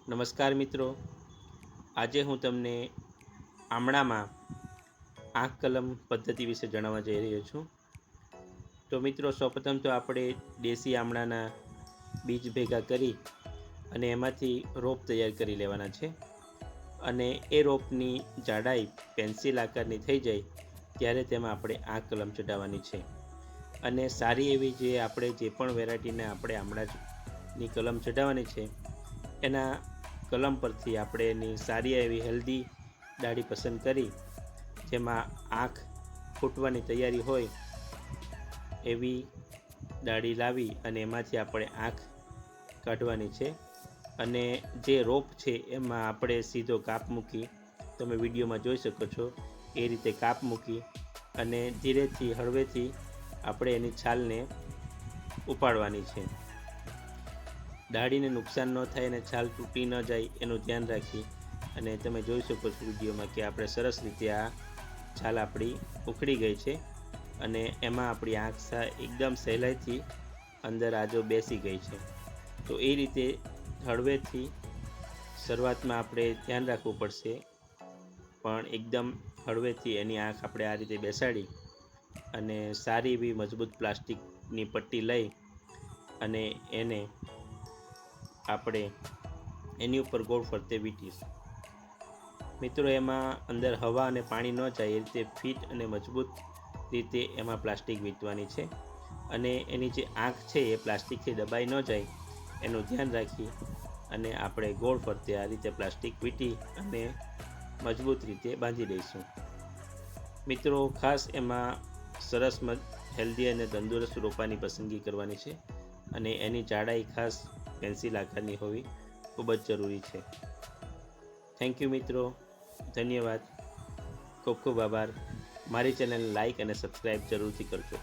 નમસ્કાર મિત્રો, આજે હું તમને આમળામાં આંખ કલમ પદ્ધતિ વિશે જણાવવા જઈ રહ્યો છું. તો મિત્રો, સૌપ્રથમ તો આપણે દેશી આમળાના બીજ ભેગા કરી અને એમાંથી રોપ તૈયાર કરી લેવાના છે. અને એ રોપની જાડાઈ પેન્સિલ આકારની થઈ જાય ત્યારે તેમાં આપણે આંખ કલમ ચડાવવાની છે. અને સારી એવી આપણે જે પણ વેરાયટીના આપણે આમળાની કલમ ચડાવવાની છે એના કલમ પરથી આપણે એની સારી એવી હેલ્ધી ડાળી પસંદ કરી જેમાં આંખ ફૂટવાની તૈયારી હોય એવી ડાળી લાવી અને એમાંથી આપણે આંખ કાઢવાની છે. અને જે રોપ છે એમાં આપણે સીધો કાપ મૂકી, તમે વિડીયોમાં જોઈ શકો છો એ રીતે કાપ મૂકી અને ધીરેથી હળવેથી આપણે એની છાલને ઉપાડવાની છે. ડાળીને નુકસાન ન થાય અને છાલ તૂટી ન જાય એનું ધ્યાન રાખી અને તમે જોઈ શકો છો વિડીયોમાં કે આપણે સરસ રીતે આ છાલ આપણી ઉખડી ગઈ છે અને એમાં આપણી આંખ એકદમ સહેલાઈથી અંદર આજો બેસી ગઈ છે. તો એ રીતે હળવેથી શરૂઆતમાં આપણે ધ્યાન રાખવું પડશે, પણ એકદમ હળવેથી એની આંખ આપણે આ રીતે બેસાડી અને સારી એવી મજબૂત પ્લાસ્ટિકની પટ્ટી લઈ અને એને આપણે એની ઉપર ગોળ ફરતે વીંટીશું. મિત્રો, એમાં અંદર હવા અને પાણી ન જાય એ રીતે ફિટ અને મજબૂત રીતે એમાં પ્લાસ્ટિક વીંટવાની છે. અને એની જે આંખ છે એ પ્લાસ્ટિકથી દબાઈ ન જાય એનું ધ્યાન રાખી અને આપણે ગોળ ફરતે આ રીતે પ્લાસ્ટિક વીંટી અને મજબૂત રીતે બાંધી દઈશું. મિત્રો, ખાસ એમાં સરસ હેલ્ધી અને તંદુરસ્ત રોપાની પસંદગી કરવાની છે અને એની જાડાઈ ખાસ પેન્સિલ આકારની હોવી ખૂબ જ જરૂરી છે. થેન્ક યુ મિત્રો, ધન્યવાદ, ખૂબ ખૂબ આભાર. મારી ચેનલને લાઈક અને સબસ્ક્રાઈબ જરૂરથી કરજો.